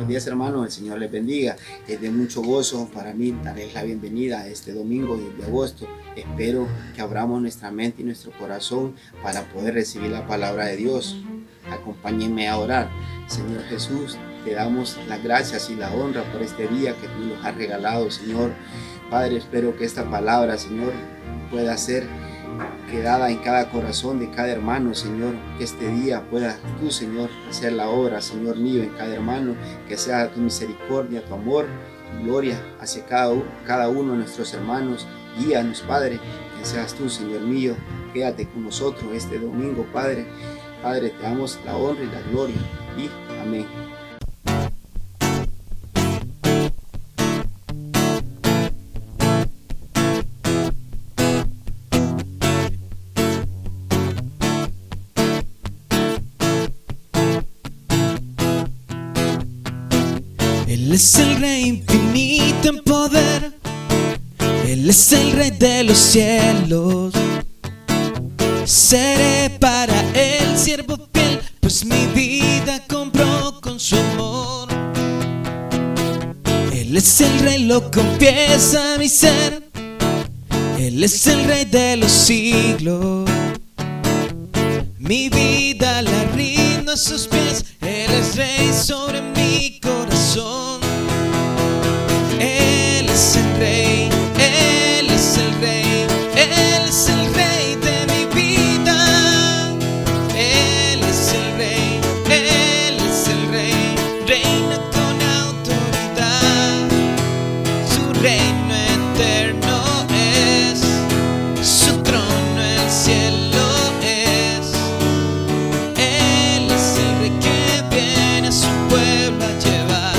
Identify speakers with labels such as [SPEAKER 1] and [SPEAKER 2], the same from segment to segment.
[SPEAKER 1] Buenos días, hermanos, el Señor les bendiga. Es de mucho gozo para mí darles la bienvenida a este domingo de agosto. Espero que abramos nuestra mente y nuestro corazón para poder recibir la palabra de Dios. Acompáñenme a orar. Señor Jesús, te damos las gracias y la honra por este día que tú nos has regalado, Señor. Padre, espero que esta palabra, Señor, pueda ser quedada en cada corazón de cada hermano, Señor. Que este día puedas tú, Señor, hacer la obra, Señor mío, en cada hermano. Que sea tu misericordia, tu amor, tu gloria hacia cada uno de nuestros hermanos. Guíanos, Padre, que seas tú, Señor mío. Quédate con nosotros este domingo, Padre. Padre, te damos la honra y la gloria. Y amén.
[SPEAKER 2] Él es el Rey infinito en poder, Él es el Rey de los cielos. Seré para Él siervo fiel, pues mi vida compró con su amor. Él es el Rey, lo confiesa mi ser, Él es el Rey de los siglos. Mi vida la rindo a sus pies, Él es Rey sobre mi corazón. Él es el Rey, Él es el Rey, Él es el Rey de mi vida. Él es el Rey, Él es el Rey, reina con autoridad. Su reino eterno es, su trono el cielo es. Él es el Rey que viene a su pueblo a llevar.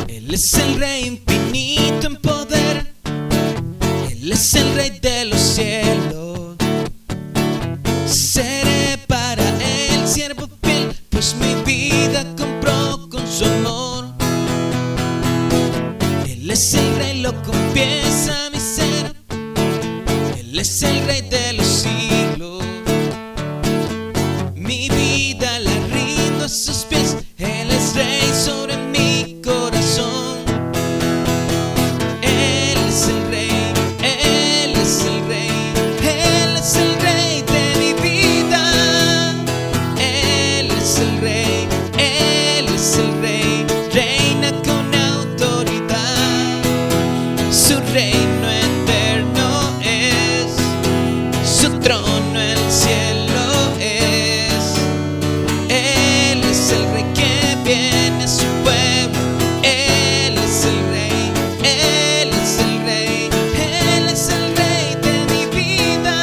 [SPEAKER 2] Él es el Rey infinito en poder, Él es el Rey de los cielos. Seré para Él siervo fiel, pues mi vida compró con su amor. Él es el Rey, lo confiesa mi ser, Él es el Rey de los siglos. Mi vida la rindo a sus pies, Él es Rey sobre mi corazón. Él es el Rey, Él es el Rey, Él es el Rey de mi vida. Él es el Rey, Él es el Rey, reina con autoridad. Su reino eterno es, su trono el cielo es. Él es el Rey que viene a su pueblo. Él es el Rey, Él es el Rey, Él es el Rey de mi vida.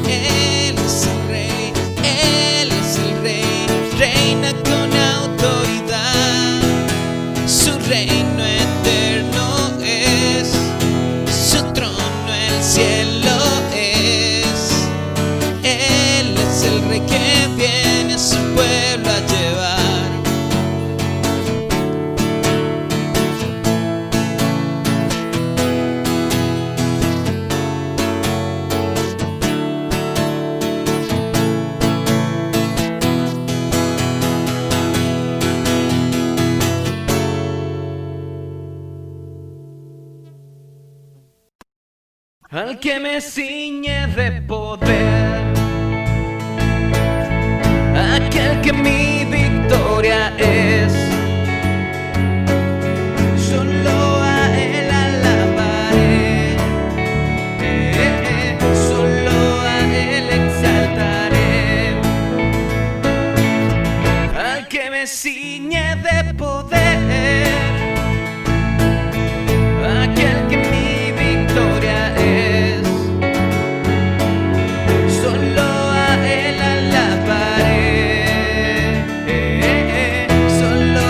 [SPEAKER 2] Él es el Rey, Él es el Rey, reina con autoridad. Su reino eterno es, su trono el cielo es. Él es el Rey que viene a su pueblo a llevar. Al que me ciñe de poder, aquel que mi victoria es, solo a Él alabaré, solo a Él exaltaré. Al que me ciñe de poder, aquel que mi victoria es, solo a Él alabaré, solo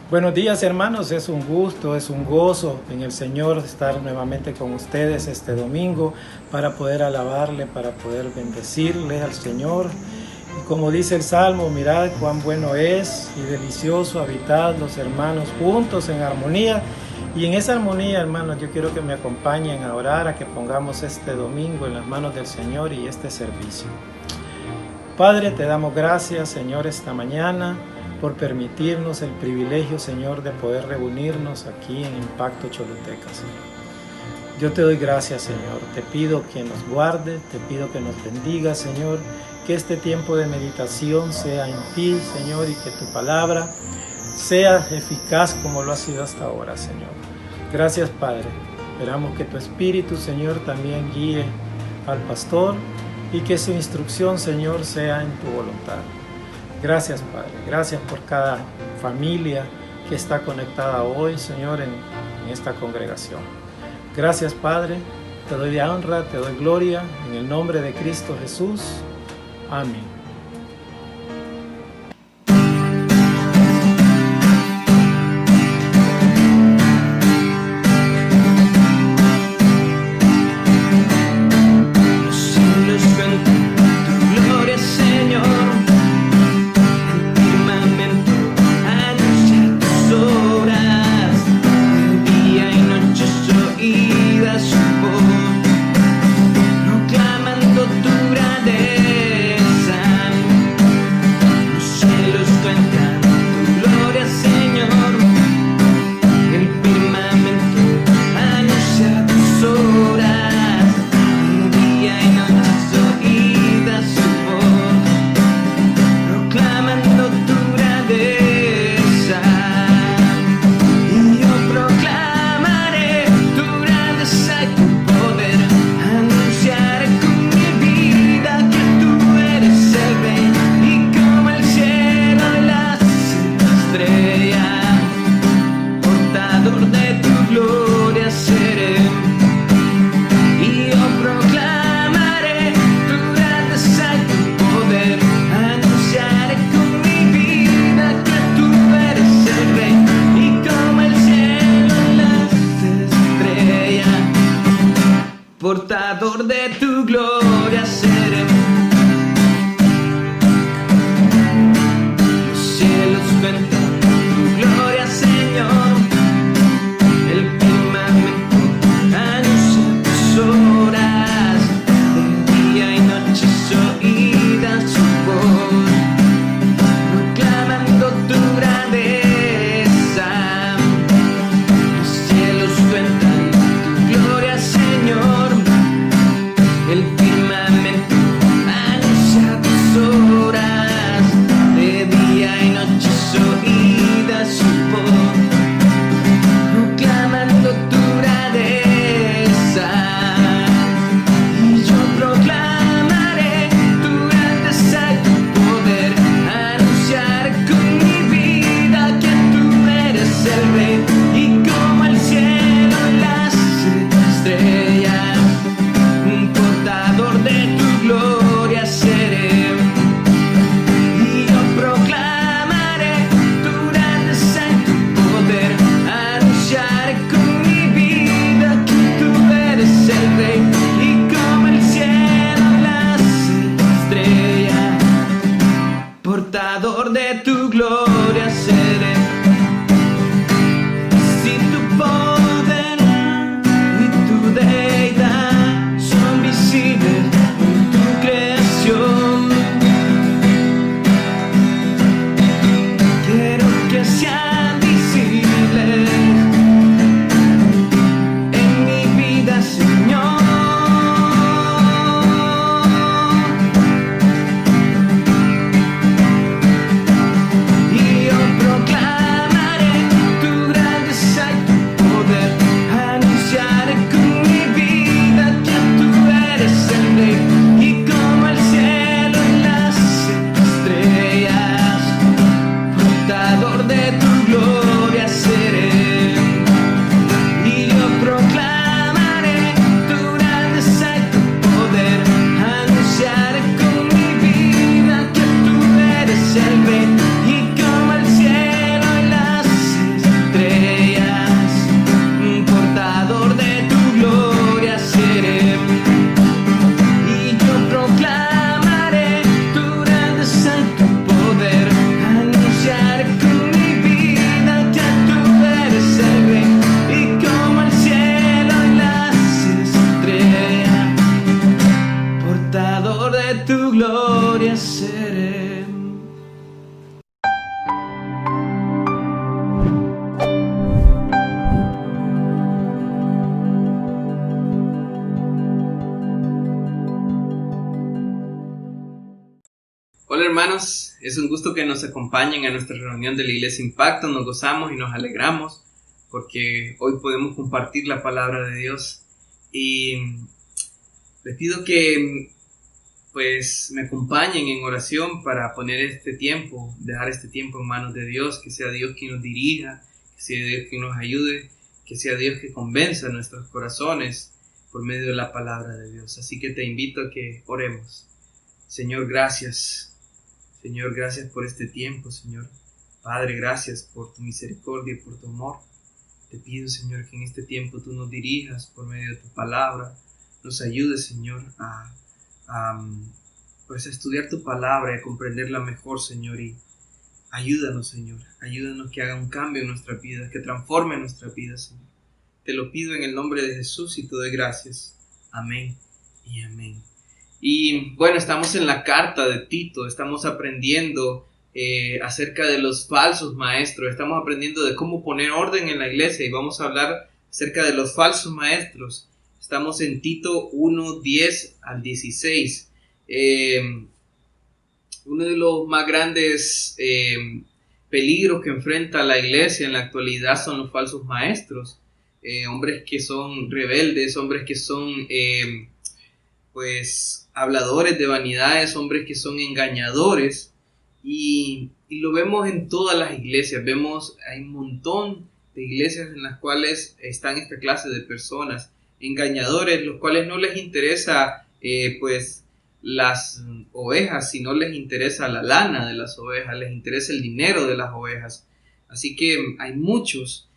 [SPEAKER 3] Buenos días, hermanos, es un gusto, es un gozo en el Señor estar nuevamente con ustedes este domingo para poder alabarle, para poder bendecirle al Señor. Y como dice el Salmo, mirad cuán bueno es y delicioso habitar los hermanos juntos en armonía. Y en esa armonía, hermanos, yo quiero que me acompañen a orar, a que pongamos este domingo en las manos del Señor y este servicio. Padre, te damos gracias, Señor, esta mañana por permitirnos el privilegio, Señor, de poder reunirnos aquí en Impacto Choluteca, Señor. Yo te doy gracias, Señor. Te pido que nos guardes, te pido que nos bendigas, Señor, que este tiempo de meditación sea en ti, Señor, y que tu palabra sea eficaz como lo ha sido hasta ahora, Señor. Gracias, Padre. Esperamos que tu Espíritu, Señor, también guíe al pastor y que su instrucción, Señor, sea en tu voluntad. Gracias, Padre. Gracias por cada familia que está conectada hoy, Señor, en esta congregación. Gracias, Padre. Te doy honra, te doy gloria, en el nombre de Cristo Jesús. Amén.
[SPEAKER 2] Portador de tu gloria seré. Los cielos cuentan tu gloria, Señor. El firmamento anuncia tus horas. De día y noche oídas su voz, proclamando tu grandeza. Los cielos cuentan tu gloria, Señor. El firmamento anuncia tus horas, de día y noche oídas su voz, proclamando tu grandeza. Y yo proclamaré tu grandeza y tu poder, anunciaré con mi vida que tú eres el Rey, y como el cielo y las estrellas, portador de tu gloria seré. Y yo proclamaré tu grandeza y tu poder, anunciaré con mi vida que tú eres el Rey, y como el cielo y las estrellas, portador de tu gloria seré. Si tu poder y tu deidad son visibles en tu creación, quiero que sean visibles en mi vida, Señor. Y tu gloria seré. Hola hermanos, es un gusto que nos acompañen a nuestra reunión de la Iglesia Impacto. Nos gozamos y nos alegramos porque hoy podemos compartir la palabra de Dios. Y les pido que pues me acompañen en oración para poner este tiempo, dejar este tiempo en manos de Dios, que sea Dios quien nos dirija, que sea Dios quien nos ayude, que sea Dios que convenza nuestros corazones por medio de la palabra de Dios. Así que te invito a que oremos. Señor, gracias. Señor, gracias por este tiempo, Señor. Padre, gracias por tu misericordia y por tu amor. Te pido, Señor, que en este tiempo tú nos dirijas por medio de tu palabra. Nos ayudes, Señor, a estudiar tu palabra y a comprenderla mejor, Señor. Y ayúdanos, Señor. Ayúdanos que haga un cambio en nuestra vida, que transforme nuestra vida, Señor. Te lo pido en el nombre de Jesús y te doy gracias. Amén y amén. Y bueno, estamos en la carta de Tito, estamos aprendiendo acerca de los falsos maestros, estamos aprendiendo de cómo poner orden en la iglesia y vamos a hablar acerca de los falsos maestros. Estamos en Tito 1, 10 al 16. Uno de los más grandes peligros que enfrenta la iglesia en la actualidad son los falsos maestros, hombres que son rebeldes, hombres que son habladores de vanidades, hombres que son engañadores, y lo vemos en todas las iglesias. Hay un montón de iglesias en las cuales están esta clase de personas, engañadores, los cuales no les interesa las ovejas, sino les interesa la lana de las ovejas, les interesa el dinero de las ovejas. Así que hay muchos.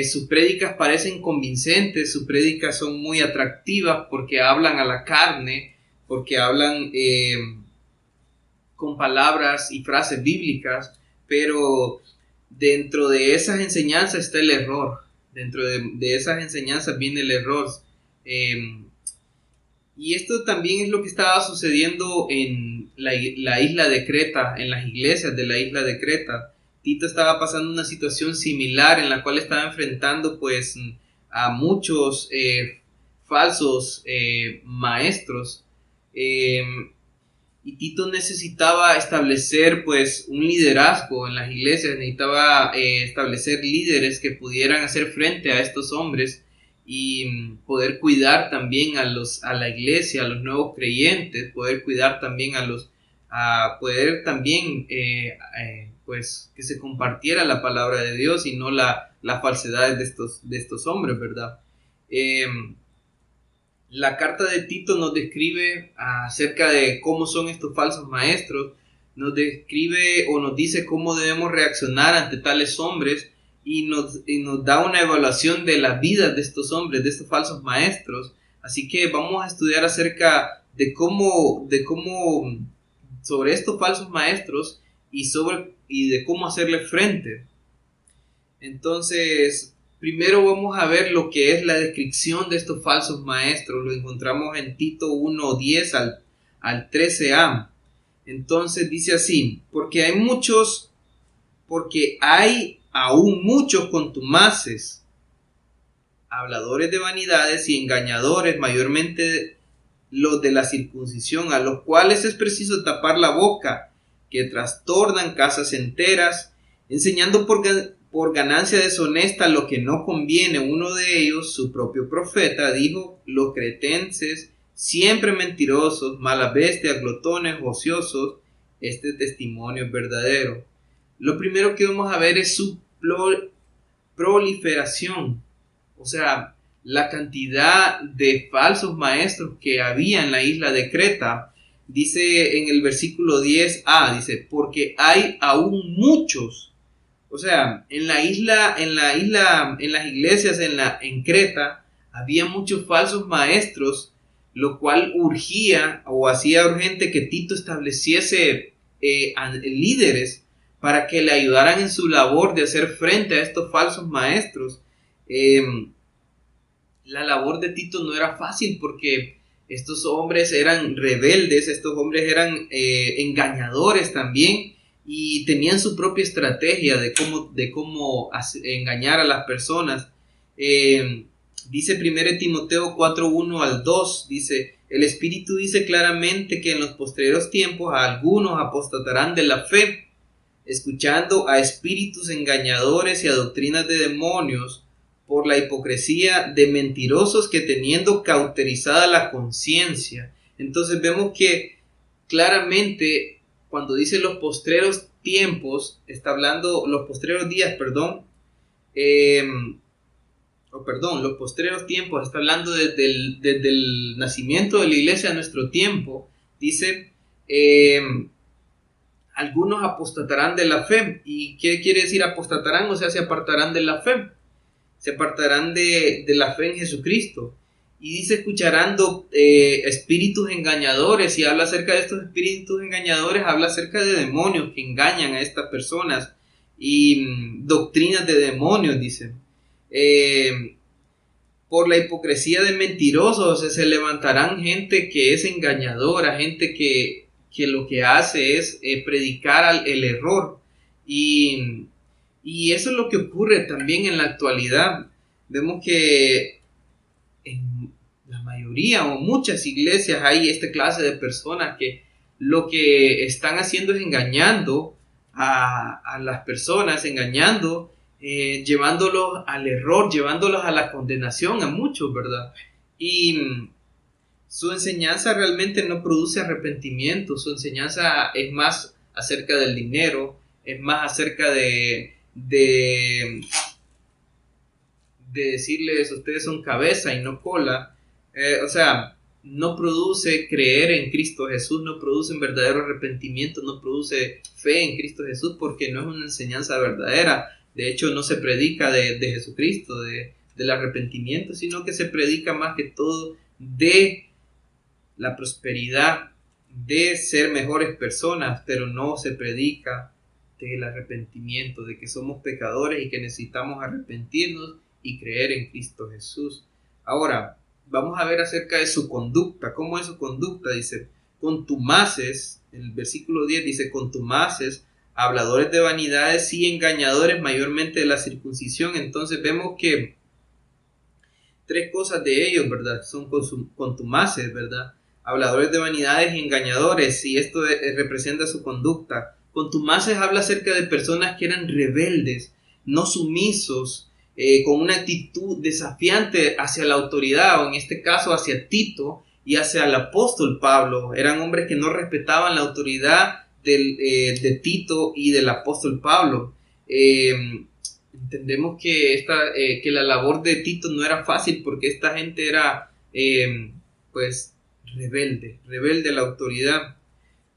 [SPEAKER 2] Sus prédicas parecen convincentes, sus prédicas son muy atractivas porque hablan a la carne, porque hablan con palabras y frases bíblicas, pero dentro de esas enseñanzas está el error, dentro de esas enseñanzas viene el error. Y esto también es lo que estaba sucediendo en la isla de Creta, en las iglesias de la isla de Creta. Tito estaba pasando una situación similar en la cual estaba enfrentando a muchos falsos maestros, y Tito necesitaba establecer un liderazgo en las iglesias, necesitaba establecer líderes que pudieran hacer frente a estos hombres y poder cuidar también a la iglesia, a los nuevos creyentes, poder cuidar también que se compartiera la palabra de Dios y no las falsedades de estos hombres, ¿verdad? La carta de Tito nos describe acerca de cómo son estos falsos maestros, nos describe o nos dice cómo debemos reaccionar ante tales hombres y nos da una evaluación de las vidas de estos hombres, de estos falsos maestros. Así que vamos a estudiar acerca de cómo sobre estos falsos maestros y de cómo hacerle frente. Entonces, primero vamos a ver lo que es la descripción de estos falsos maestros. Lo encontramos en Tito 1, 10 al 13a. Entonces dice así: porque hay aún muchos contumaces, habladores de vanidades y engañadores, mayormente los de la circuncisión, a los cuales es preciso tapar la boca, que trastornan casas enteras, enseñando por ganancia deshonesta lo que no conviene. Uno de ellos, su propio profeta, dijo: los cretenses, siempre mentirosos, malas bestias, glotones, ociosos. Este testimonio es verdadero. Lo primero que vamos a ver es su proliferación, o sea, la cantidad de falsos maestros que había en la isla de Creta. Dice en el versículo 10a, dice: porque hay aún muchos. O sea, en las iglesias en Creta había muchos falsos maestros, lo cual urgía o hacía urgente que Tito estableciese líderes para que le ayudaran en su labor de hacer frente a estos falsos maestros. La labor de Tito no era fácil porque
[SPEAKER 4] Estos hombres eran rebeldes, estos hombres eran engañadores también, y tenían su propia estrategia de cómo engañar a las personas. Dice 1 Timoteo 4:1 al 2, dice: el Espíritu dice claramente que en los postreros tiempos algunos apostatarán de la fe, escuchando a espíritus engañadores y a doctrinas de demonios, por la hipocresía de mentirosos que teniendo cauterizada la conciencia. Entonces vemos que claramente cuando dice los postreros tiempos, está hablando, los postreros días, los postreros tiempos, está hablando desde el nacimiento de la iglesia a nuestro tiempo. Dice, algunos apostatarán de la fe. ¿Y qué quiere decir apostatarán? O sea, se apartarán de la fe. Se apartarán de la fe en Jesucristo. Y dice, escucharán espíritus engañadores. Y habla acerca de estos espíritus engañadores, habla acerca de demonios que engañan a estas personas. Y doctrinas de demonios, dice. Por la hipocresía de mentirosos, se levantarán gente que es engañadora, gente que lo que hace es predicar el error. Y eso es lo que ocurre también en la actualidad. Vemos que en la mayoría o muchas iglesias hay esta clase de personas que lo que están haciendo es engañando a las personas, llevándolos al error, llevándolos a la condenación, a muchos, ¿verdad? Y su enseñanza realmente no produce arrepentimiento. Su enseñanza es más acerca del dinero, es más acerca de decirles, ustedes son cabeza y no cola. O sea, no produce creer en Cristo Jesús, no produce un verdadero arrepentimiento, no produce fe en Cristo Jesús, porque no es una enseñanza verdadera. De hecho, no se predica de Jesucristo, del arrepentimiento, sino que se predica más que todo de la prosperidad, de ser mejores personas, pero no se predica del arrepentimiento, de que somos pecadores y que necesitamos arrepentirnos y creer en Cristo Jesús. Ahora, vamos a ver acerca de su conducta. ¿Cómo es su conducta? Dice, contumaces, en el versículo 10 dice, contumaces, habladores de vanidades y engañadores, mayormente de la circuncisión. Entonces vemos que tres cosas de ellos, ¿verdad? Son contumaces, ¿verdad? Habladores de vanidades y engañadores, y esto representa su conducta. Contumaces habla acerca de personas que eran rebeldes, no sumisos, con una actitud desafiante hacia la autoridad, o en este caso hacia Tito y hacia el apóstol Pablo. Eran hombres que no respetaban la autoridad de Tito y del apóstol Pablo. Entendemos que la labor de Tito no era fácil, porque esta gente era rebelde a la autoridad,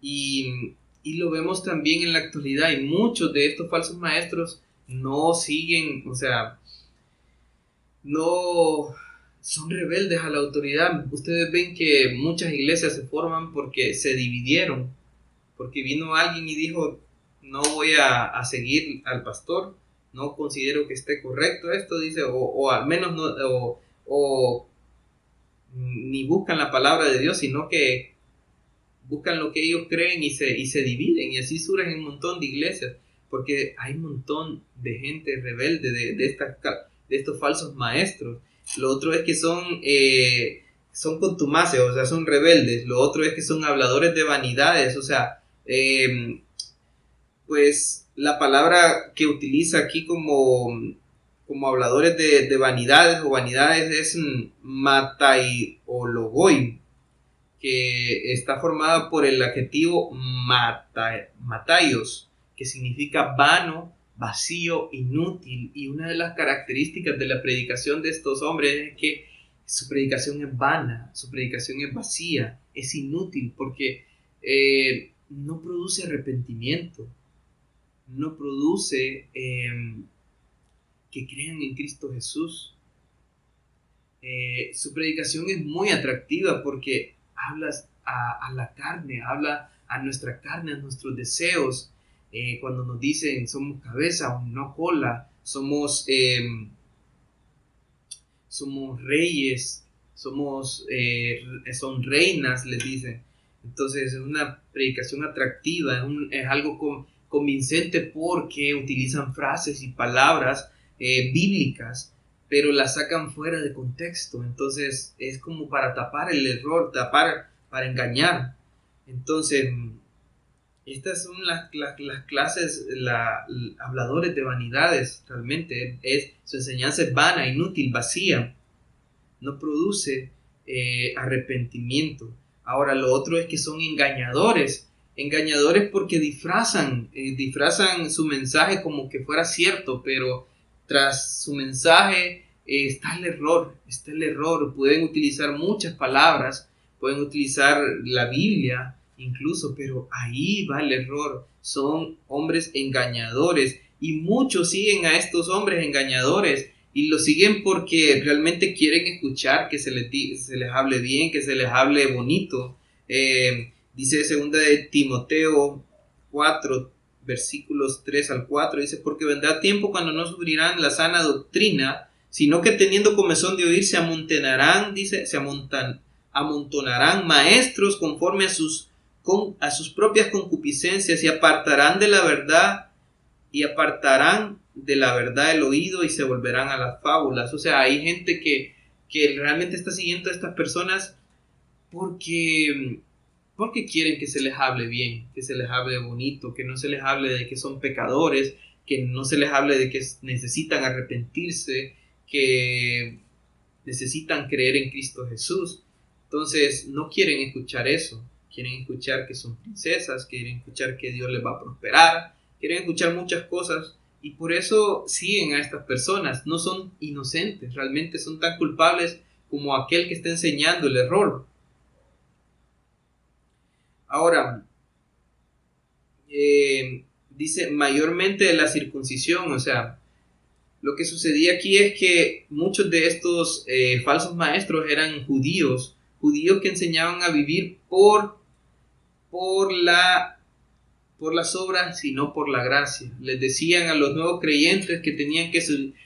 [SPEAKER 4] y lo vemos también en la actualidad, y muchos de estos falsos maestros no siguen, o sea, no son rebeldes a la autoridad. Ustedes ven que muchas iglesias se forman porque se dividieron, porque vino alguien y dijo, no voy a seguir al pastor, no considero que esté correcto esto, dice, o al menos no, ni buscan la palabra de Dios, sino que buscan lo que ellos creen y se dividen, y así surgen un montón de iglesias, porque hay un montón de gente rebelde de estos falsos maestros. Lo otro es que son contumaces, o sea, son rebeldes. Lo otro es que son habladores de vanidades, o sea, pues la palabra que utiliza aquí como habladores de vanidades o vanidades es mataiologoi, que está formada por el adjetivo mataios, que significa vano, vacío, inútil. Y una de las características de la predicación de estos hombres es que su predicación es vana, su predicación es vacía, es inútil, porque no produce arrepentimiento, no produce que crean en Cristo Jesús. Su predicación es muy atractiva porque habla a la carne, habla a nuestra carne, a nuestros deseos. Cuando nos dicen somos cabeza o no cola, somos reyes, son reinas, les dicen. Entonces es una predicación atractiva, es algo convincente porque utilizan frases y palabras bíblicas, pero las sacan fuera de contexto. Entonces es como para tapar el error, para engañar. Entonces estas son las clases, habladores de vanidades. Realmente su enseñanza es vana, inútil, vacía, no produce arrepentimiento. Ahora, lo otro es que son engañadores porque disfrazan su mensaje como que fuera cierto, pero tras su mensaje está el error. Pueden utilizar muchas palabras, pueden utilizar la Biblia incluso, pero ahí va el error. Son hombres engañadores y muchos siguen a estos hombres engañadores y lo siguen porque realmente quieren escuchar que se les hable bien, que se les hable bonito. Dice 2 de Timoteo 4, versículos 3 al 4, dice: porque vendrá tiempo cuando no sufrirán la sana doctrina, sino que teniendo comezón de oír se amontonarán maestros conforme a sus propias concupiscencias y apartarán de la verdad el oído y se volverán a las fábulas. O sea, hay gente que realmente está siguiendo a estas personas porque quieren que se les hable bien, que se les hable bonito, que no se les hable de que son pecadores, que no se les hable de que necesitan arrepentirse, que necesitan creer en Cristo Jesús. Entonces no quieren escuchar eso, quieren escuchar que son princesas, quieren escuchar que Dios les va a prosperar, quieren escuchar muchas cosas y por eso siguen a estas personas. No son inocentes, realmente son tan culpables como aquel que está enseñando el error. Ahora, dice mayormente de la circuncisión. O sea, lo que sucedía aquí es que muchos de estos falsos maestros eran judíos que enseñaban a vivir por las obras y no por la gracia. Les decían a los nuevos creyentes que tenían que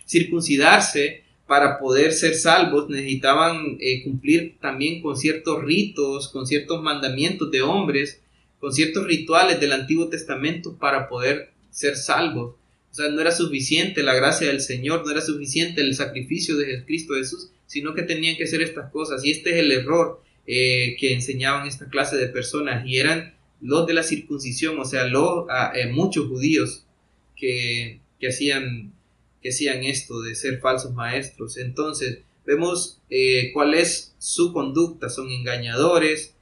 [SPEAKER 4] circuncidarse para poder ser salvos. Necesitaban cumplir también con ciertos ritos, con ciertos mandamientos de hombres, con ciertos rituales del Antiguo Testamento para poder ser salvos. O sea, no era suficiente la gracia del Señor, no era suficiente el sacrificio de Cristo Jesús, sino que tenían que hacer estas cosas. Y este es el error que enseñaban esta clase de personas, y eran los de la circuncisión. O sea, muchos judíos que hacían esto de ser falsos maestros. Entonces vemos cuál es su conducta. Son engañadores,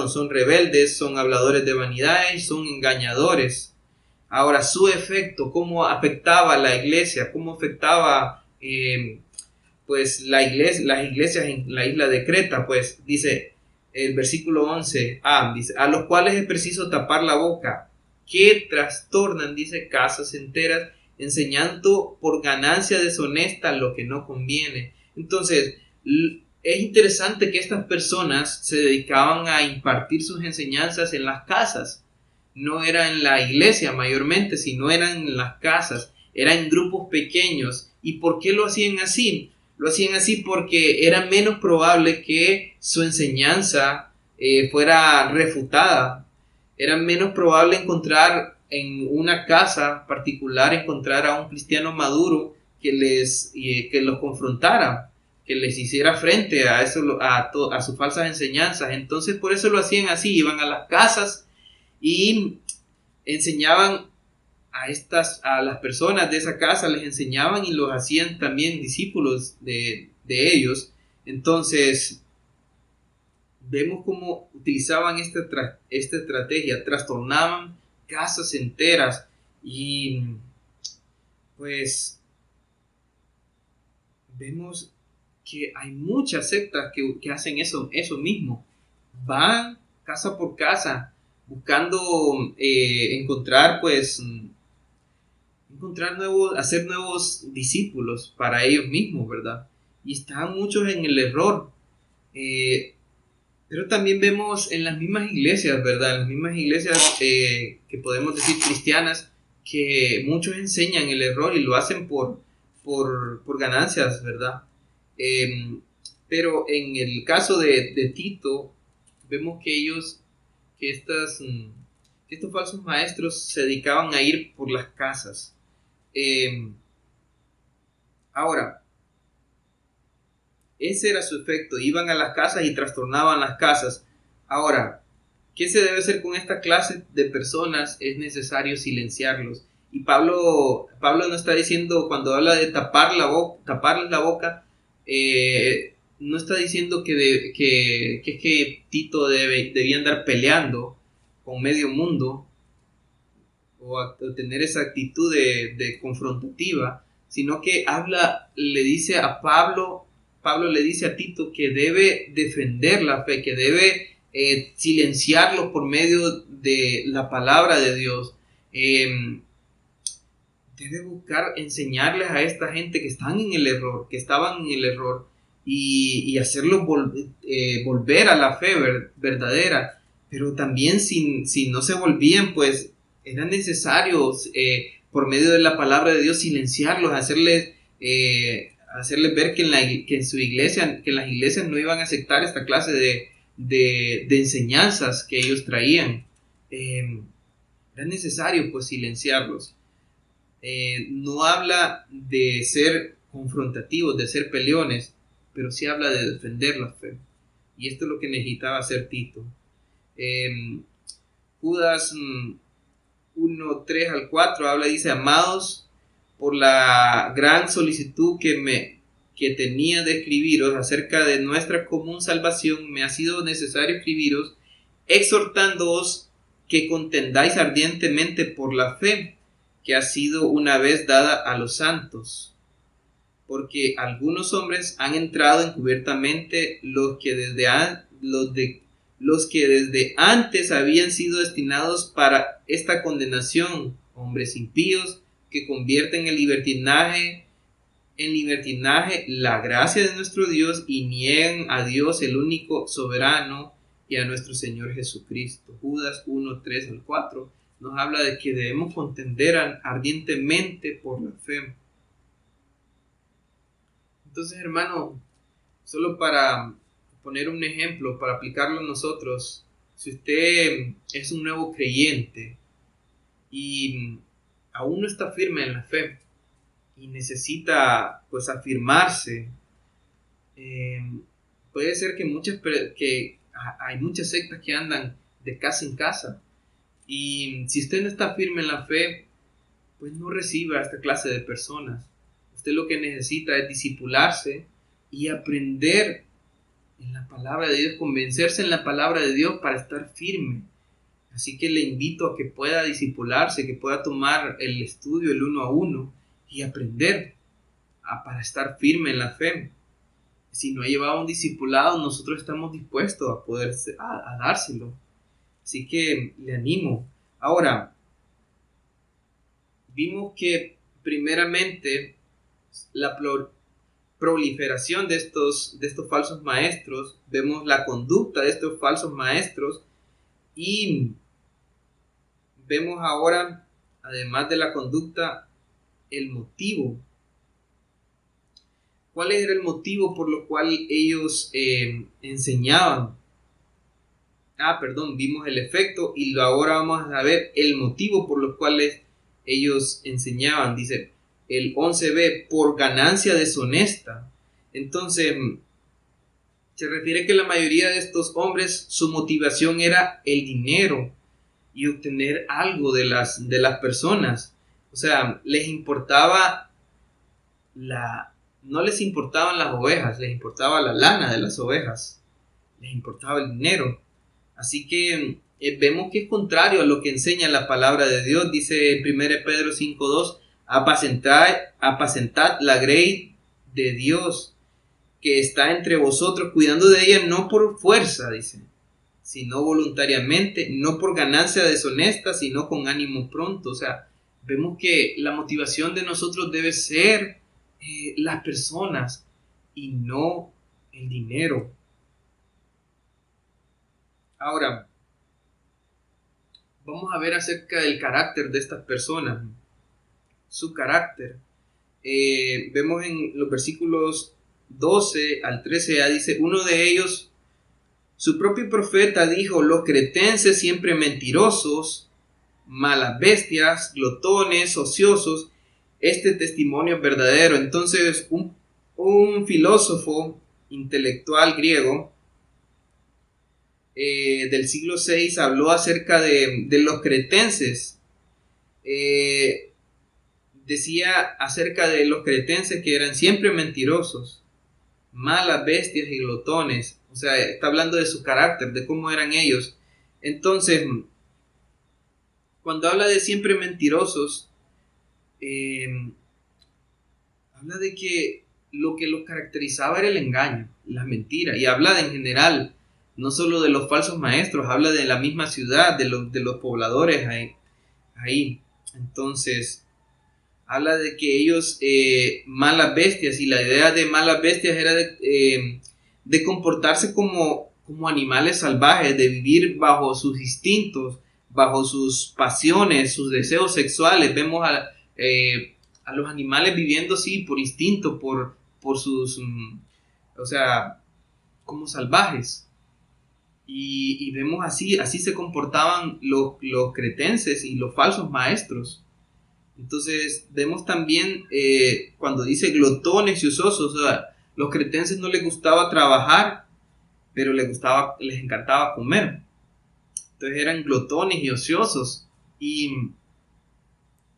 [SPEAKER 4] son rebeldes, son habladores de vanidades, son engañadores. Ahora, su efecto, cómo afectaba a la iglesia, cómo afectaba las iglesias en la isla de Creta. Pues dice el versículo 11, dice: a los cuales es preciso tapar la boca, que trastornan, dice, casas enteras, enseñando por ganancia deshonesta lo que no conviene. Entonces, es interesante que estas personas se dedicaban a impartir sus enseñanzas en las casas. No era en la iglesia mayormente, sino eran en las casas, eran en grupos pequeños. ¿Y por qué lo hacían así? Lo hacían así porque era menos probable que su enseñanza fuera refutada. Era menos probable encontrar en una casa particular, encontrar a un cristiano maduro que los confrontara, que les hiciera frente a eso, a sus falsas enseñanzas. Entonces, por eso lo hacían así. Iban a las casas y enseñaban a las personas de esa casa, les enseñaban y los hacían también discípulos de ellos. Entonces vemos cómo utilizaban esta estrategia, trastornaban casas enteras. Y pues vemos que hay muchas sectas que hacen eso mismo. Van casa por casa buscando hacer nuevos discípulos para ellos mismos, ¿verdad? Y están muchos en el error. Pero también vemos en las mismas iglesias, ¿verdad? En las mismas iglesias que podemos decir cristianas, que muchos enseñan el error y lo hacen por ganancias, ¿verdad? Pero en el caso de Tito, vemos que estos falsos maestros se dedicaban a ir por las casas. Ahora, ese era su efecto, iban a las casas y trastornaban las casas. Ahora, ¿qué se debe hacer con esta clase de personas? Es necesario silenciarlos. Y Pablo no está diciendo, cuando habla de taparles la boca, no está diciendo que Tito debía andar peleando con medio mundo o tener esa actitud de confrontativa, sino que le dice a Pablo le dice a Tito que debe defender la fe, que debe silenciarlo por medio de la palabra de Dios. Debe buscar enseñarles a esta gente que estaban en el error y hacerlos volver a la fe verdadera. Pero también si no se volvían, pues era necesario por medio de la palabra de Dios silenciarlos, hacerles ver que en su iglesia, que en las iglesias no iban a aceptar esta clase de enseñanzas que ellos traían. Era necesario pues silenciarlos. No habla de ser confrontativos, de ser peleones, pero sí habla de defender la fe. Y esto es lo que necesitaba hacer Tito. Judas 1, 3 al 4 habla, dice: amados, por la gran solicitud que tenía de escribiros acerca de nuestra común salvación, me ha sido necesario escribiros, exhortándoos que contendáis ardientemente por la fe que ha sido una vez dada a los santos, porque algunos hombres han entrado encubiertamente, los que desde antes habían sido destinados para esta condenación, hombres impíos que convierten en libertinaje la gracia de nuestro Dios y niegan a Dios, el único soberano, y a nuestro Señor Jesucristo. Judas 1, 3 al 4 nos habla de que debemos contender ardientemente por la fe. Entonces, hermano, solo para poner un ejemplo, para aplicarlo a nosotros, si usted es un nuevo creyente y aún no está firme en la fe y necesita pues afirmarse, puede ser que hay muchas sectas que andan de casa en casa, y si usted no está firme en la fe, pues no reciba a esta clase de personas. Usted lo que necesita es discipularse y aprender en la palabra de Dios, convencerse en la palabra de Dios para estar firme. Así que le invito a que pueda discipularse, que pueda tomar el estudio, el 1 a 1, y aprender para estar firme en la fe. Si no ha llevado un discipulado, nosotros estamos dispuestos a poder a dárselo. Así que le animo. Ahora, vimos que primeramente la proliferación de estos falsos maestros, vemos la conducta de estos falsos maestros, y vemos ahora, además de la conducta, el motivo. ¿Cuál era el motivo por lo cual ellos enseñaban? Vimos el efecto, y ahora vamos a ver el motivo por los cuales ellos enseñaban. Dice el 11b, por ganancia deshonesta. Entonces, se refiere que la mayoría de estos hombres, su motivación era el dinero y obtener algo de las personas. O sea, les importaba no les importaban las ovejas, les importaba la lana de las ovejas, les importaba el dinero. Así que vemos que es contrario a lo que enseña la palabra de Dios. Dice 1 Pedro 5:2, apacentad la grey de Dios que está entre vosotros, cuidando de ella no por fuerza, dice, sino voluntariamente, no por ganancia deshonesta, sino con ánimo pronto. O sea, vemos que la motivación de nosotros debe ser las personas y no el dinero. Ahora, vamos a ver acerca del carácter de estas personas, su carácter. Vemos en los versículos 12 al 13a dice, uno de ellos, su propio profeta, dijo, los cretenses siempre mentirosos, malas bestias, glotones, ociosos, este testimonio es verdadero. Entonces un filósofo intelectual griego del siglo VI habló acerca de los cretenses. Decía acerca de los cretenses que eran siempre mentirosos, malas bestias y glotones. O sea, está hablando de su carácter, de cómo eran ellos. Entonces, cuando habla de siempre mentirosos, habla de que lo que los caracterizaba era el engaño, la mentira, y habla en general, no solo de los falsos maestros, habla de la misma ciudad, de los pobladores ahí. Entonces, habla de que ellos, malas bestias, y la idea de malas bestias era de comportarse como animales salvajes, de vivir bajo sus instintos, bajo sus pasiones, sus deseos sexuales. Vemos a los animales viviendo así por instinto, por sus, o sea, como salvajes. Y vemos así se comportaban los cretenses y los falsos maestros. Entonces vemos también cuando dice glotones y ociosos, o sea, los cretenses no les gustaba trabajar, pero les encantaba comer. Entonces eran glotones y ociosos. Y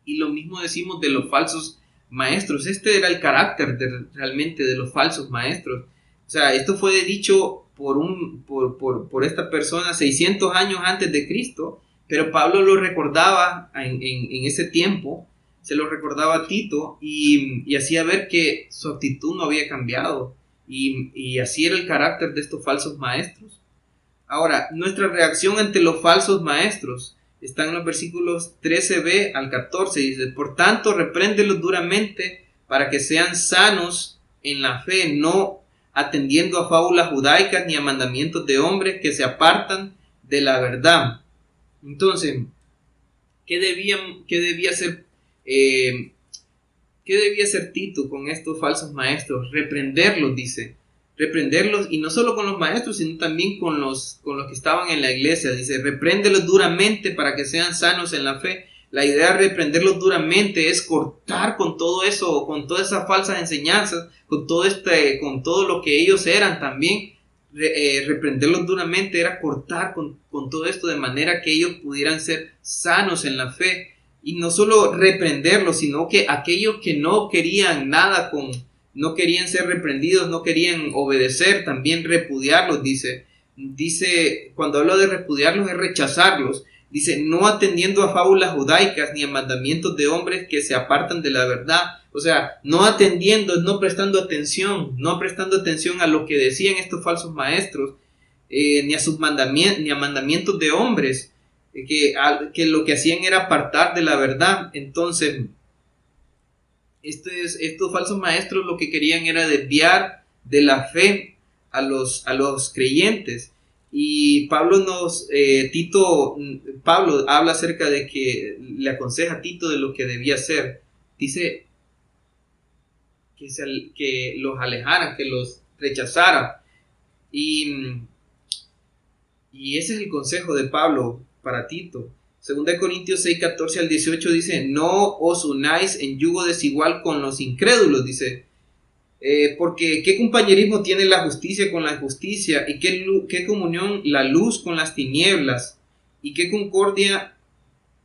[SPEAKER 4] lo mismo decimos de los falsos maestros. Este era el carácter realmente de los falsos maestros. O sea, esto fue dicho por esta persona 600 años antes de Cristo, pero Pablo lo recordaba en ese tiempo, se lo recordaba a Tito y hacía ver que su actitud no había cambiado, y así era el carácter de estos falsos maestros. Ahora, nuestra reacción ante los falsos maestros está en los versículos 13b al 14, dice, por tanto, repréndelos duramente para que sean sanos en la fe, no atendiendo a fábulas judaicas ni a mandamientos de hombres que se apartan de la verdad. Entonces, ¿qué debía hacer Tito con estos falsos maestros? Reprenderlos, dice. Reprenderlos, y no solo con los maestros, sino también con los que estaban en la iglesia. Dice, repréndelos duramente para que sean sanos en la fe. La idea de reprenderlos duramente es cortar con todo eso, con todas esas falsas enseñanzas, con todo lo que ellos eran también. Reprenderlos duramente era cortar con todo esto de manera que ellos pudieran ser sanos en la fe. Y no solo reprenderlos, sino que aquellos que no querían nada no querían ser reprendidos, no querían obedecer, también repudiarlos, dice, cuando hablo de repudiarlos es rechazarlos. Dice, no atendiendo a fábulas judaicas ni a mandamientos de hombres que se apartan de la verdad. O sea, no atendiendo, no prestando atención a lo que decían estos falsos maestros, ni a mandamientos de hombres, que lo que hacían era apartar de la verdad. Entonces, estos falsos maestros lo que querían era desviar de la fe a los creyentes. Y Pablo habla acerca de que le aconseja a Tito de lo que debía hacer. Dice que los alejaran, que los rechazaran. Y ese es el consejo de Pablo para Tito. 2 Corintios 6, 14 al 18 dice, no os unáis en yugo desigual con los incrédulos, dice. Porque ¿qué compañerismo tiene la justicia con la injusticia? ¿Y qué comunión la luz con las tinieblas? ¿Y qué concordia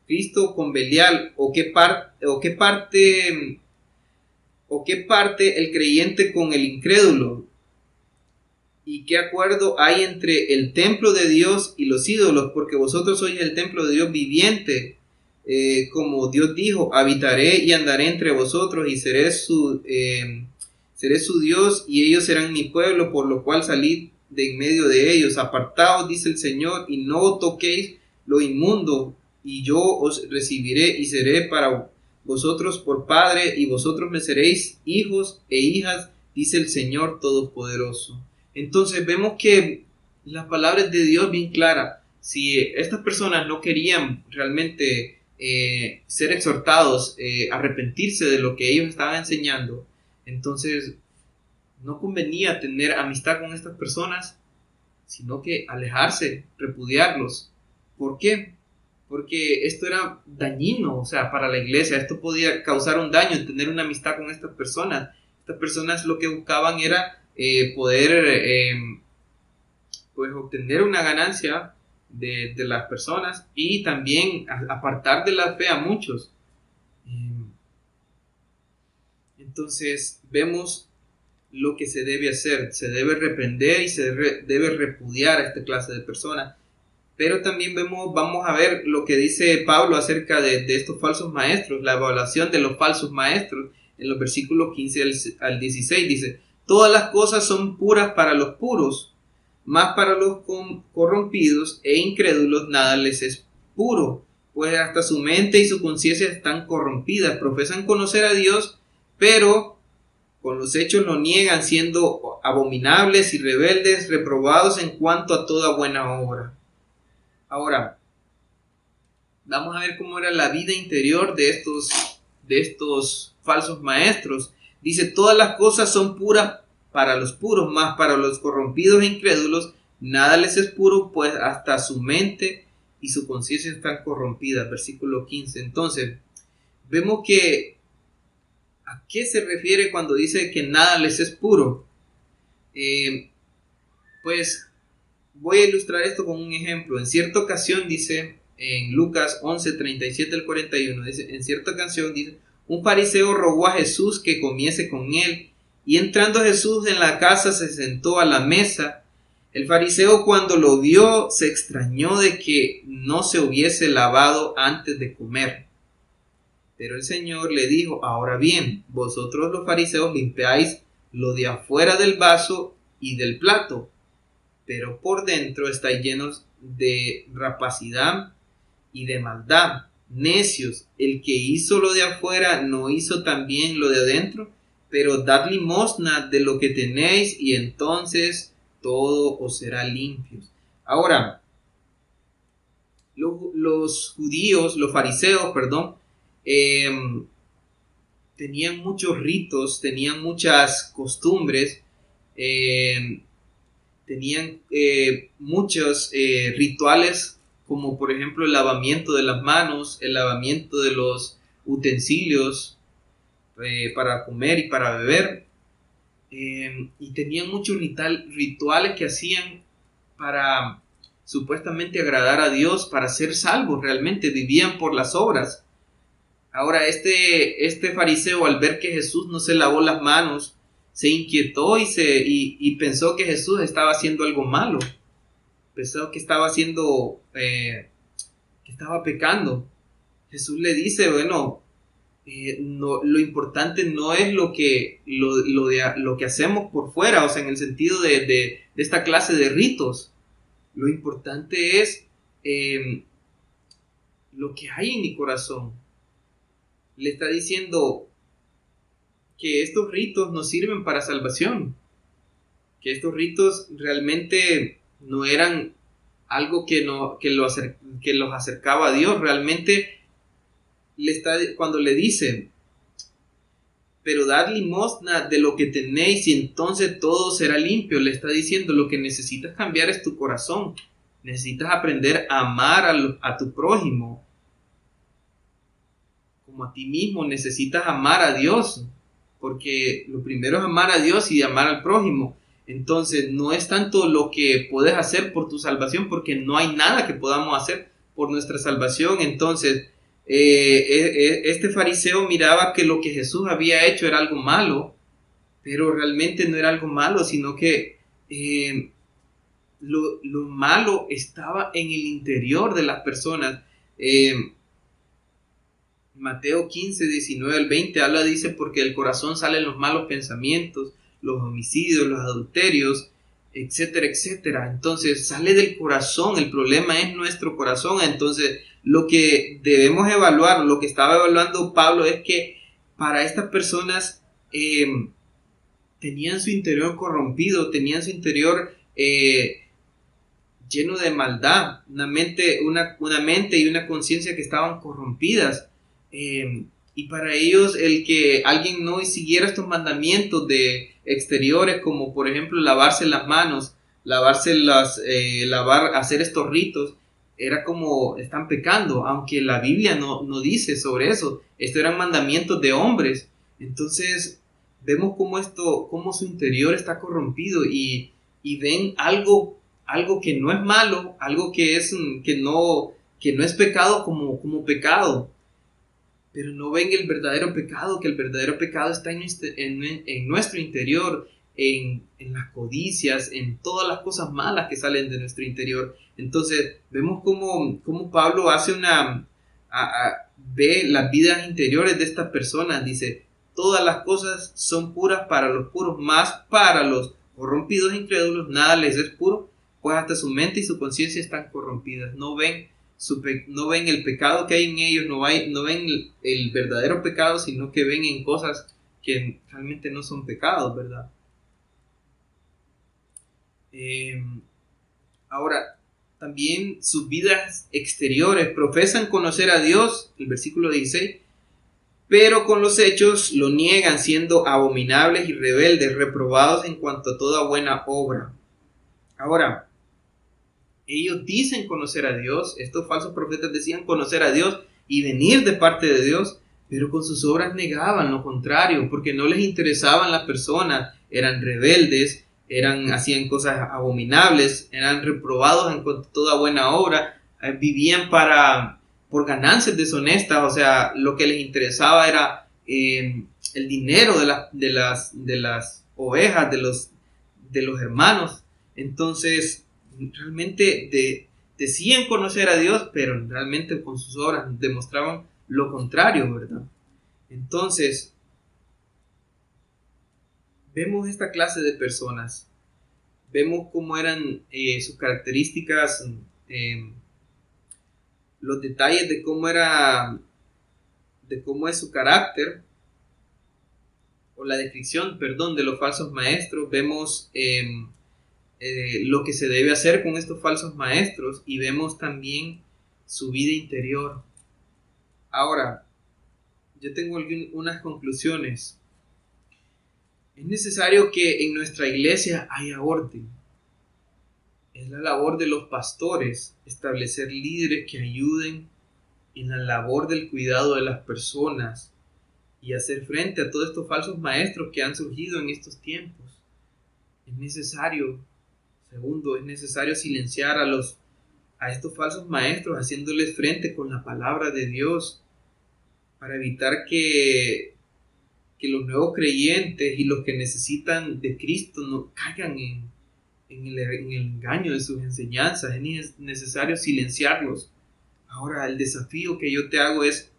[SPEAKER 4] Cristo con Belial? ¿O qué parte el creyente con el incrédulo? ¿Y qué acuerdo hay entre el templo de Dios y los ídolos? Porque vosotros sois el templo de Dios viviente. Como Dios dijo, habitaré y andaré entre vosotros y seré su Dios y ellos serán mi pueblo, por lo cual salid de en medio de ellos. Apartaos, dice el Señor, y no toquéis lo inmundo, y yo os recibiré y seré para vosotros por padre, y vosotros me seréis hijos e hijas, dice el Señor Todopoderoso. Entonces vemos que la palabra de Dios bien clara. Si estas personas no querían realmente ser exhortados, arrepentirse de lo que ellos estaban enseñando, entonces no convenía tener amistad con estas personas, sino que alejarse, repudiarlos. ¿Por qué? Porque esto era dañino, o sea, para la iglesia. Esto podía causar un daño, tener una amistad con estas personas. Estas personas lo que buscaban era poder pues obtener una ganancia de las personas y también apartar de la fe a muchos. Entonces vemos lo que se debe hacer. Se debe reprender y se debe repudiar a esta clase de personas. Pero también vamos a ver lo que dice Pablo acerca de estos falsos maestros, la evaluación de los falsos maestros. En los versículos 15 al 16 dice: todas las cosas son puras para los puros, mas para los corrompidos e incrédulos nada les es puro, pues hasta su mente y su conciencia están corrompidas. Profesan conocer a Dios, pero con los hechos lo niegan, siendo abominables y rebeldes, reprobados en cuanto a toda buena obra. Ahora, vamos a ver cómo era la vida interior de estos falsos maestros. Dice: todas las cosas son puras para los puros, mas para los corrompidos e incrédulos nada les es puro, pues hasta su mente y su conciencia están corrompidas. Versículo 15. Entonces, vemos que ¿a qué se refiere cuando dice que nada les es puro? Pues voy a ilustrar esto con un ejemplo. En cierta ocasión dice, en Lucas 11, 37 al 41, dice, en cierta ocasión dice: un fariseo rogó a Jesús que comiese con él, y entrando Jesús en la casa se sentó a la mesa. El fariseo, cuando lo vio, se extrañó de que no se hubiese lavado antes de comer. Pero el Señor le dijo: ahora bien, vosotros los fariseos limpiáis lo de afuera del vaso y del plato, pero por dentro estáis llenos de rapacidad y de maldad. Necios, el que hizo lo de afuera no hizo también lo de adentro. Pero dad limosna de lo que tenéis, y entonces todo os será limpio. Ahora, los fariseos, tenían muchos ritos, tenían muchas costumbres, tenían muchos rituales, como por ejemplo el lavamiento de las manos, el lavamiento de los utensilios para comer y para beber, y tenían muchos rituales que hacían para supuestamente agradar a Dios, para ser salvos. Realmente vivían por las obras. Ahora este fariseo, al ver que Jesús no se lavó las manos, se inquietó y pensó que Jesús estaba haciendo algo malo. Pensó que estaba haciendo, que estaba pecando. Jesús le dice: bueno, no, lo importante no es lo que hacemos por fuera, o sea, en el sentido de esta clase de ritos. Lo importante es lo que hay en mi corazón. Le está diciendo que estos ritos no sirven para salvación, que estos ritos realmente no eran algo que los acercaba a Dios. Realmente cuando le dice: pero dad limosna de lo que tenéis, y entonces todo será limpio, le está diciendo: lo que necesitas cambiar es tu corazón. Necesitas aprender a amar a tu prójimo como a ti mismo. Necesitas amar a Dios, porque lo primero es amar a Dios y amar al prójimo. Entonces no es tanto lo que puedes hacer por tu salvación, porque no hay nada que podamos hacer por nuestra salvación. Entonces este fariseo miraba que lo que Jesús había hecho era algo malo, pero realmente no era algo malo, sino que lo malo estaba en el interior de las personas. Mateo 15, 19 al 20 dice: porque del corazón salen los malos pensamientos, los homicidios, los adulterios, etcétera, etcétera. Entonces sale del corazón. El problema es nuestro corazón. Entonces lo que debemos evaluar, lo que estaba evaluando Pablo, es que para estas personas tenían su interior corrompido, tenían su interior lleno de maldad, una mente y una conciencia que estaban corrompidas. Y para ellos el que alguien no siguiera estos mandamientos de exteriores, como por ejemplo lavarse las manos, hacer estos ritos, era como están pecando, aunque la Biblia no dice sobre eso. Estos eran mandamientos de hombres. Entonces vemos cómo su interior está corrompido y ven algo que no es malo, algo que no es pecado como pecado. Pero no ven el verdadero pecado, que el verdadero pecado está en nuestro interior, en las codicias, en todas las cosas malas que salen de nuestro interior. Entonces vemos cómo Pablo ve las vidas interiores de estas personas. Dice, todas las cosas son puras para los puros, más para los corrompidos e incrédulos nada les es puro, pues hasta su mente y su conciencia están corrompidas. No ven el pecado que hay en ellos, no ven el verdadero pecado, sino que ven en cosas que realmente no son pecados, ¿verdad? Ahora, también sus vidas exteriores profesan conocer a Dios, el versículo 16, pero con los hechos lo niegan, siendo abominables y rebeldes, reprobados en cuanto a toda buena obra. Ahora, ellos dicen conocer a Dios, estos falsos profetas decían conocer a Dios y venir de parte de Dios, pero con sus obras negaban lo contrario, porque no les interesaban las personas, eran rebeldes, hacían cosas abominables, eran reprobados en cuanto a toda buena obra, vivían por ganancias deshonestas, o sea, lo que les interesaba era el dinero de las ovejas, de los hermanos. Entonces, realmente decían conocer a Dios, pero realmente con sus obras demostraban lo contrario, ¿verdad? Entonces, vemos esta clase de personas, vemos cómo eran sus características, los detalles de cómo es su carácter, o la descripción, de los falsos maestros. Vemos lo que se debe hacer con estos falsos maestros y vemos también su vida interior. Ahora, yo tengo unas conclusiones. Es necesario que en nuestra iglesia haya orden. Es la labor de los pastores establecer líderes que ayuden en la labor del cuidado de las personas y hacer frente a todos estos falsos maestros que han surgido en estos tiempos. Es necesario silenciar a estos falsos maestros, haciéndoles frente con la palabra de Dios, para evitar que los nuevos creyentes y los que necesitan de Cristo no caigan en el engaño de sus enseñanzas. Es necesario silenciarlos. Ahora, el desafío que yo te hago es,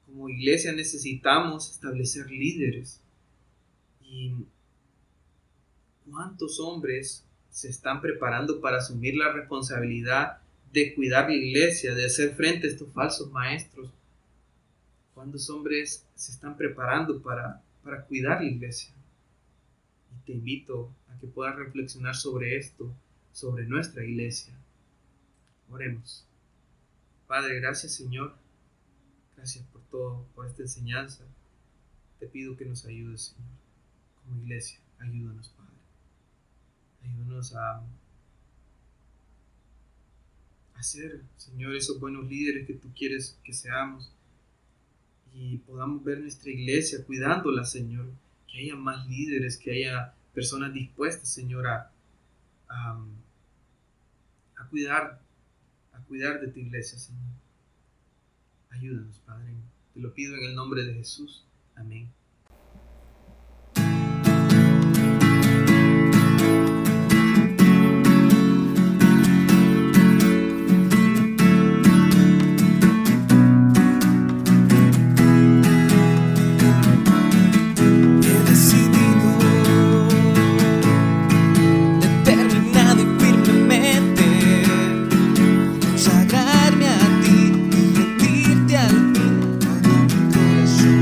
[SPEAKER 4] como iglesia necesitamos establecer líderes. ¿Y cuántos hombres se están preparando para asumir la responsabilidad de cuidar la iglesia, de hacer frente a estos falsos maestros? ¿Cuántos hombres se están preparando para cuidar la iglesia? Y te invito a que puedas reflexionar sobre esto, sobre nuestra iglesia. Oremos. Padre, gracias, Señor. Gracias por todo, por esta enseñanza. Te pido que nos ayudes, Señor. Como iglesia, ayúdanos, Padre. Ayúdanos a ser, Señor, esos buenos líderes que tú quieres que seamos. Y podamos ver nuestra iglesia cuidándola, Señor. Que haya más líderes, que haya personas dispuestas, Señor, a cuidar de tu iglesia, Señor. Ayúdanos, Padre. Te lo pido en el nombre de Jesús. Amén.
[SPEAKER 2] Consagrarme a ti y rendirte al fin todo mi corazón.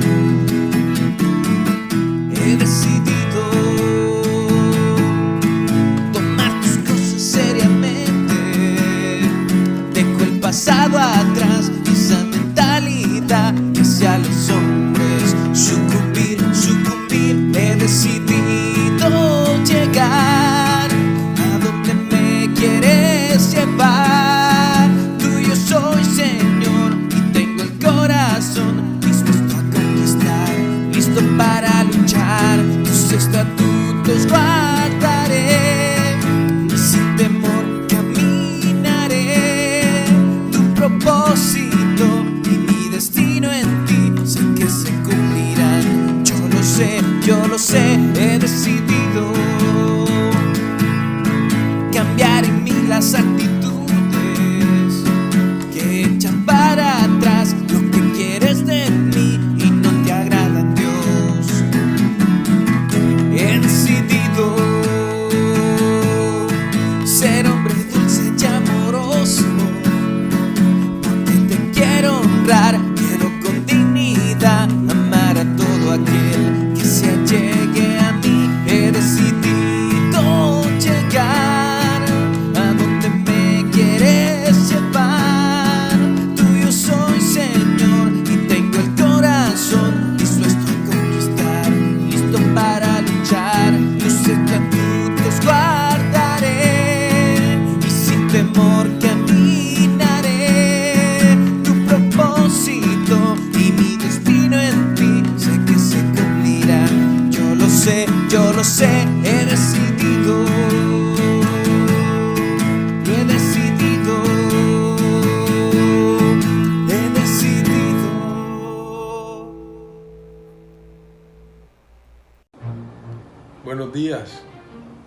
[SPEAKER 5] días,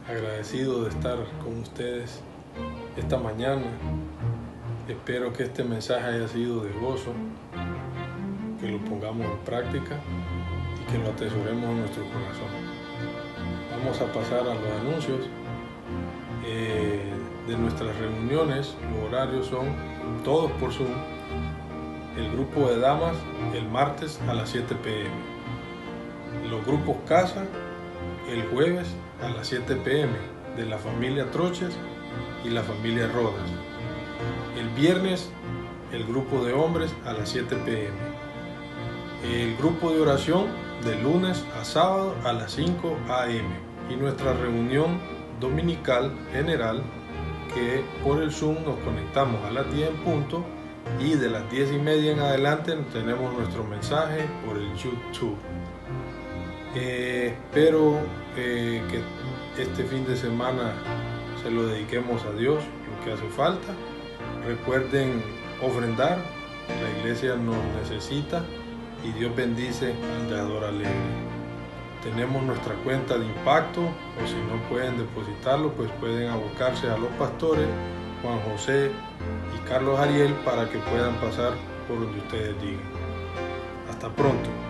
[SPEAKER 5] agradecido de estar con ustedes esta mañana. Espero que este mensaje haya sido de gozo, que lo pongamos en práctica y que lo atesoremos en nuestro corazón. Vamos a pasar a los anuncios de nuestras reuniones. Los horarios son todos por Zoom. El grupo de damas el martes a las 7 p.m. Los grupos casa el jueves a las 7 p.m. de la familia Troches y la familia Rodas. El viernes el grupo de hombres a las 7 p.m. El grupo de oración de lunes a sábado a las 5 a.m. y nuestra reunión dominical general, que por el Zoom nos conectamos a las 10 en punto, y de las 10:30 en adelante tenemos nuestro mensaje por el YouTube. Espero que este fin de semana se lo dediquemos a Dios, lo que hace falta. Recuerden ofrendar, la iglesia nos necesita y Dios bendice al dador alegre. Tenemos nuestra cuenta de impacto, o si no pueden depositarlo, pues pueden abocarse a los pastores Juan José y Carlos Ariel para que puedan pasar por donde ustedes digan. Hasta pronto.